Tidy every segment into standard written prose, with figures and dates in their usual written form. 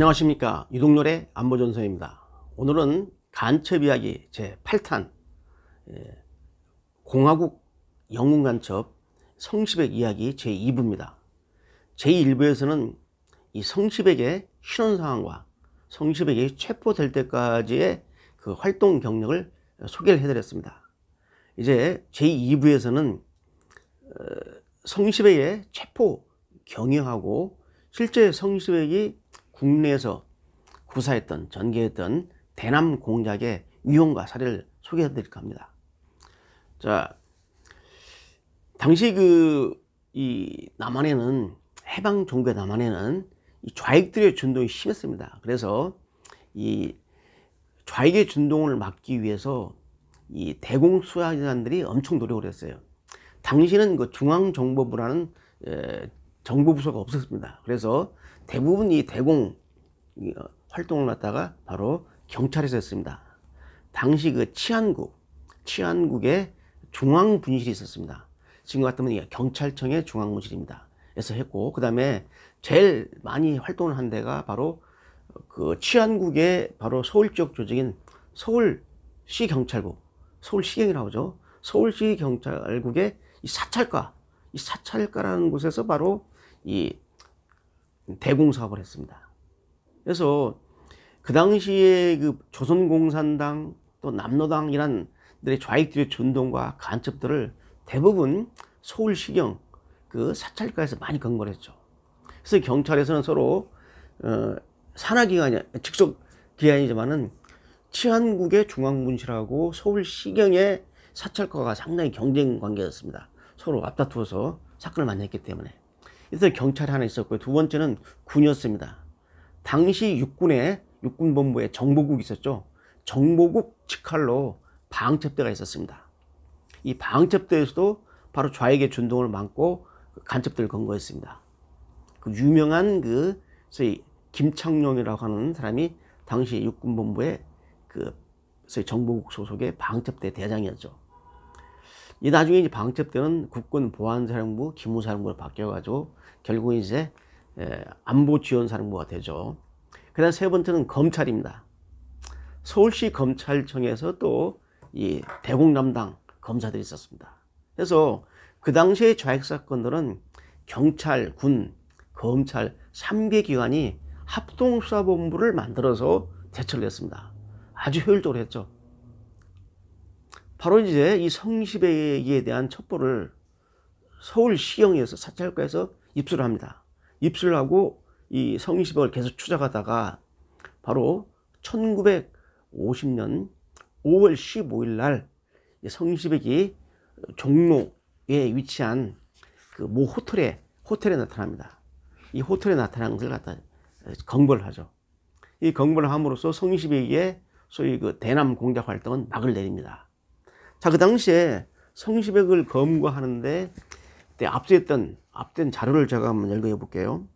안녕하십니까, 유동열의 안보전선입니다. 오늘은 간첩 이야기 제8탄 공화국 영웅간첩 성시백 이야기 제2부입니다. 제1부에서는 이 성시백의 신원상황과 성시백이 체포될 때까지의 그 활동 경력을 소개를 해드렸습니다. 이제 제2부에서는 성시백의 체포 경위하고 실제 성시백이 국내에서 구사했던, 전개했던 대남 공작의 위용과 사례를 소개해 드릴까 합니다. 자, 당시 이 남한에는, 해방 종교의 남한에는 이 좌익들의 준동이 심했습니다. 그래서 이 좌익의 준동을 막기 위해서 이 대공수사기관들이 엄청 노력을 했어요. 당시는 그 중앙정보부라는 정보부서가 없었습니다. 그래서 대부분 이 대공 활동을 갖다가 바로 경찰에서 했습니다. 당시 그 치안국에 중앙분실이 있었습니다. 지금 같으면 경찰청의 중앙분실입니다. 에서 했고, 그 다음에 제일 많이 활동을 한 데가 바로 그 치안국의 바로 서울 지역 조직인 서울시 경찰국, 서울시경이라고 하죠. 서울시 경찰국의 이 사찰가라는 곳에서 바로 이 대공 사업을 했습니다. 그래서 그 당시에 그 조선공산당 또 남로당이란 좌익들의 준동과 간첩들을 대부분 서울시경 그 사찰가에서 많이 근거를 했죠. 그래서 경찰에서는 서로 산하기관이 직속 기관이지만은 치안국의 중앙분실하고 서울시경의 사찰가가 상당히 경쟁 관계였습니다. 서로 앞다투어서 사건을 많이 했기 때문에. 그래서 경찰이 하나 있었고요. 두 번째는 군이었습니다. 당시 육군본부에 정보국이 있었죠. 정보국 직할로 방첩대가 있었습니다. 이 방첩대에서도 바로 좌익의 준동을 막고 간첩들을 건거했습니다. 그 유명한 소위 김창룡이라고 하는 사람이 당시 육군본부의 소위 정보국 소속의 방첩대 대장이었죠. 이 나중에 이제 방첩대는 국군보안사령부, 기무사령부로 바뀌어가지고 결국 이제 안보지원사령부가 되죠. 그 다음 세 번째는 검찰입니다. 서울시 검찰청에서 또 이 대공 담당 검사들이 있었습니다. 그래서 그 당시의 좌익 사건들은 경찰, 군, 검찰 3개 기관이 합동수사본부를 만들어서 대처를 했습니다. 아주 효율적으로 했죠. 바로 이제 이 성시백에 대한 첩보를 서울시경에서 사찰가에서 입수를 합니다. 입수를 하고 이 성시백을 계속 추적하다가 바로 1950년 5월 15일 날 성시백이 종로에 위치한 그 모 호텔에 나타납니다. 이 호텔에 나타난 것을 갖다 검거를 하죠. 이 검거를 함으로써 성시백의 소위 그 대남 공작 활동은 막을 내립니다. 자, 그 당시에 성시백을 검거하는데 앞선 자료를 제가 한번 읽어 볼게요.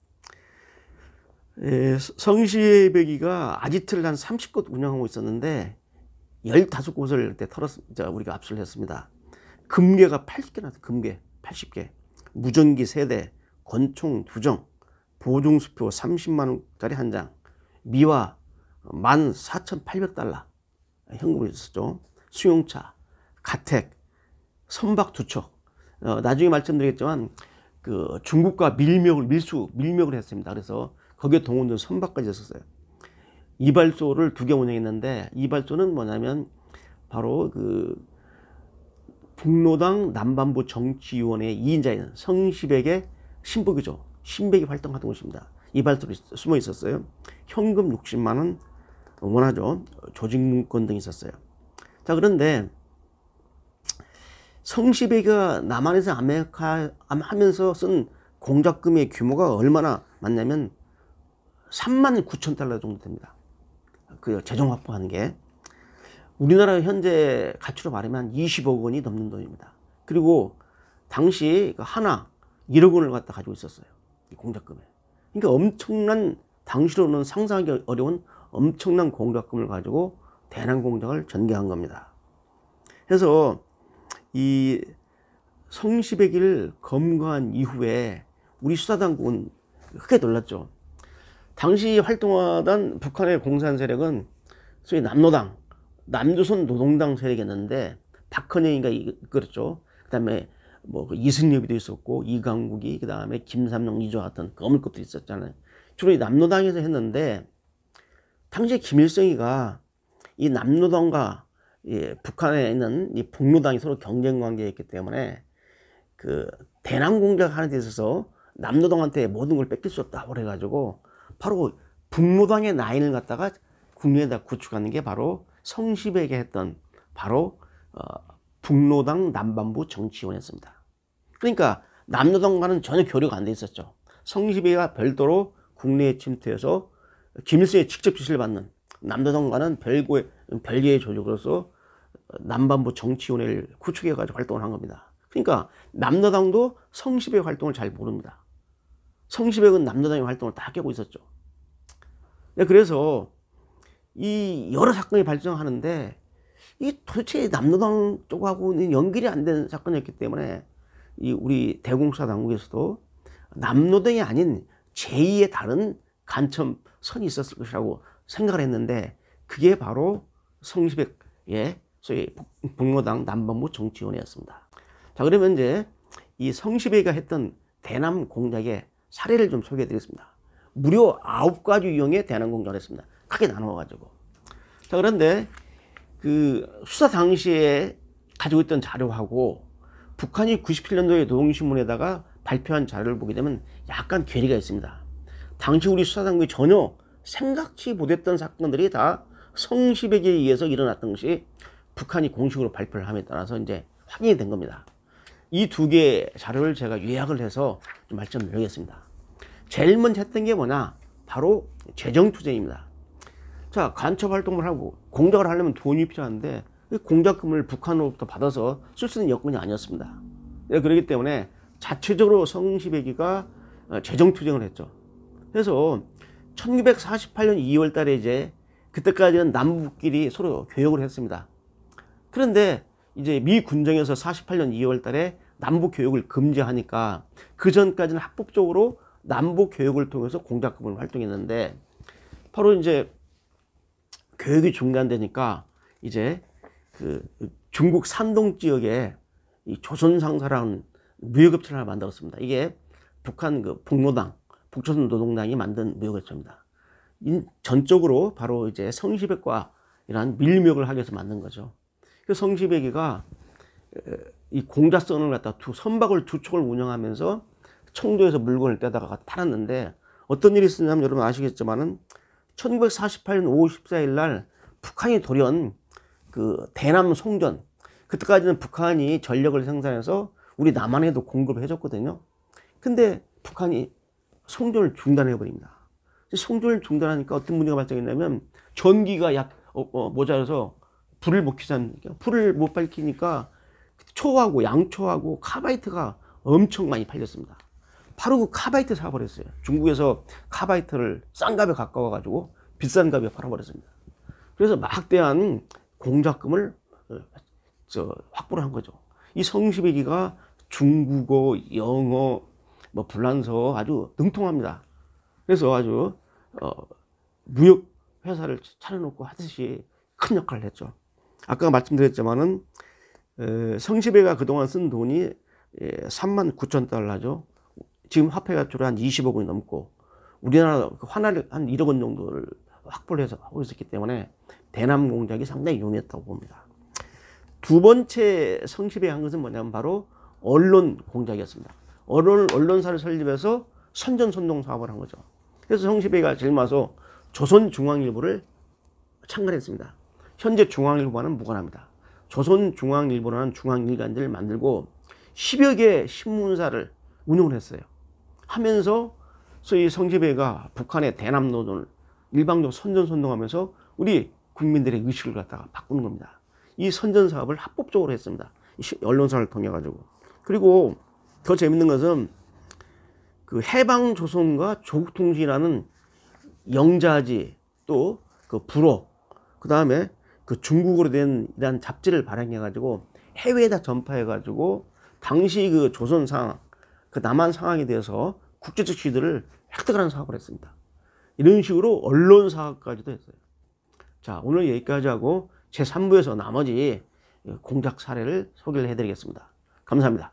성시백이가 아지트를 한 30곳 운영하고 있었는데 15곳을 우리가 압수를 했습니다. 금괴가 80개 나왔어요. 금괴 80개, 무전기 3대, 권총 2정, 보증수표 30만원짜리 한 장, 미화 14,800달러 현금이 있었죠. 수용차, 가택, 선박 2척. 나중에 말씀드리겠지만 그 중국과 밀맥을 했습니다. 그래서 거기에 동원된 선박까지 있었어요. 이발소를 2개 운영했는데, 이발소는 뭐냐면 바로 그 북로당 남반부 정치위원회 2인자인 성시백의 신복이죠. 신백이 활동하던 곳입니다. 이발소로 숨어 있었어요. 현금 60만원 원하죠. 조직문건 등이 있었어요. 자, 그런데 성시백이가 남한에서 하면서 쓴 공작금의 규모가 얼마나 많냐면 39,000달러 정도 됩니다. 그 재정 확보한 게 우리나라 현재 가치로 말하면 20억 원이 넘는 돈입니다. 그리고 당시 하나 1억 원을 갖다 가지고 있었어요. 이 공작금에. 그러니까 엄청난, 당시로는 상상하기 어려운 엄청난 공작금을 가지고 대남 공작을 전개한 겁니다. 그래서 이 성시백이를 검거한 이후에 우리 수사당국은 크게 놀랐죠. 당시 활동하던 북한의 공산 세력은 소위 남노당, 남조선 노동당 세력이었는데 박헌영이가 이끌었죠. 그 다음에 뭐 이승엽이도 있었고 이강국이, 그 다음에 김삼룡, 이조 같은 거물급도 있었잖아요. 주로 이 남노당에서 했는데 당시에 김일성이가 이 남노당과 북한에 있는 이 북노당이 서로 경쟁 관계였기 때문에 그 대남 공작하는 데 있어서 남노당한테 모든 걸 뺏길 수 없다 그래가지고 바로 북노당의 라인을 갖다가 국내에다 구축하는 게 바로 성시백이 했던 바로 북노당 남반부 정치위원회였습니다. 그러니까 남노당과는 전혀 교류가 안 돼 있었죠. 성시백이가 별도로 국내에 침투해서 김일성의 직접 지시를 받는, 남노당과는 별개의 조직으로서 남반부 정치위원회를 구축해가지고 활동을 한 겁니다. 그러니까 남노당도 성시백의 활동을 잘 모릅니다. 성시백은 남노당의 활동을 다 깨고 있었죠. 그래서 이 여러 사건이 발생하는데 이 도대체 남노당 쪽하고는 연결이 안 되는 사건이었기 때문에 이 우리 대공수사 당국에서도 남노당이 아닌 제2의 다른 간첩선이 있었을 것이라고 생각을 했는데 그게 바로 성시백의 소위 북노당 남반부 정치위원회였습니다. 자, 그러면 이제 이 성시백이가 했던 대남 공작의 사례를 좀 소개해 드리겠습니다. 무려 9가지 유형의 대남 공작을 했습니다. 크게 나누어 가지고. 자, 그런데 그 수사 당시에 가지고 있던 자료하고 북한이 97년도에 노동신문에다가 발표한 자료를 보게 되면 약간 괴리가 있습니다. 당시 우리 수사당국이 전혀 생각지 못했던 사건들이 다 성시백에 의해서 일어났던 것이 북한이 공식으로 발표를 함에 따라서 이제 확인이 된 겁니다. 이 두 개의 자료를 제가 요약을 해서 좀 말씀드리겠습니다. 제일 먼저 했던 게 뭐냐? 바로 재정투쟁입니다. 자, 간첩 활동을 하고 공작을 하려면 돈이 필요한데 공작금을 북한으로부터 받아서 쓸 수 있는 여건이 아니었습니다. 그렇기 때문에 자체적으로 성시백이가 재정투쟁을 했죠. 그래서 1948년 2월 달에 이제 그때까지는 남북끼리 서로 교역을 했습니다. 그런데 이제 미 군정에서 48년 2월 달에 남북 교역을 금지하니까 그 전까지는 합법적으로 남북 교역을 통해서 공작금을 활동했는데 바로 이제 교역이 중단되니까 이제 그 중국 산동 지역에 이 조선상사라는 무역업체를 하나 만들었습니다. 이게 북한 그 북노당, 북조선 노동당이 만든 무역업체입니다. 전적으로 바로 이제 성시백과 이러한 밀무역을 하기 위해서 만든 거죠. 그 성시백이가 이 공작선을 갖다 선박을 2척을 운영하면서 청도에서 물건을 떼다가 팔았는데 어떤 일이 있었냐면 여러분 아시겠지만은 1948년 5월 14일 날 북한이 돌연 그 대남 송전, 그때까지는 북한이 전력을 생산해서 우리 남한에도 공급을 해줬거든요. 근데 북한이 송전을 중단해 버립니다. 송전을 중단하니까 어떤 문제가 발생했냐면 전기가 모자라서 불을 못 켜니까, 불을 못 밝히니까 초하고 양초하고 카바이트가 엄청 많이 팔렸습니다. 바로 그 카바이트 사버렸어요. 중국에서 카바이트를 싼 값에 가까워 가지고 비싼 값에 팔아버렸습니다. 그래서 막대한 공작금을 확보를 한 거죠. 이 성시백이가 중국어, 영어, 뭐 불란서 아주 능통합니다. 그래서 아주 무역 회사를 차려놓고 하듯이 큰 역할을 했죠. 아까 말씀드렸지만은 성시백이가 그동안 쓴 돈이 39,000달러죠. 지금 화폐가 주로 한 20억 원이 넘고 우리나라 환화를 한 1억 원 정도를 확보를 해서 하고 있었기 때문에 대남 공작이 상당히 용이했다고 봅니다. 두 번째 성시백이 한 것은 뭐냐면 바로 언론 공작이었습니다. 언론사를 설립해서 선전선동 사업을 한 거죠. 그래서 성시백이가 제일 먼저 조선중앙일보를 창간했습니다. 현재 중앙일보와는 무관합니다. 조선중앙일보라는 중앙일간지를 만들고 10여 개 신문사를 운영을 했어요. 하면서 소위 성시백이가 북한의 대남 노동을 일방적으로 선전선동하면서 우리 국민들의 의식을 갖다가 바꾸는 겁니다. 이 선전 사업을 합법적으로 했습니다. 언론사를 통해 가지고. 그리고 더 재밌는 것은 그 해방조선과 조국통신이라는 영자지, 또 그 불어, 그 다음에 그 중국어로 된 이러한 잡지를 발행해 가지고 해외에다 전파해 가지고 당시 그 조선 상황, 그 남한 상황에 대해서 국제적 지도를 획득하는 사업을 했습니다. 이런 식으로 언론사까지도 했어요. 자, 오늘 여기까지 하고 제3부에서 나머지 공작 사례를 소개를 해드리겠습니다. 감사합니다.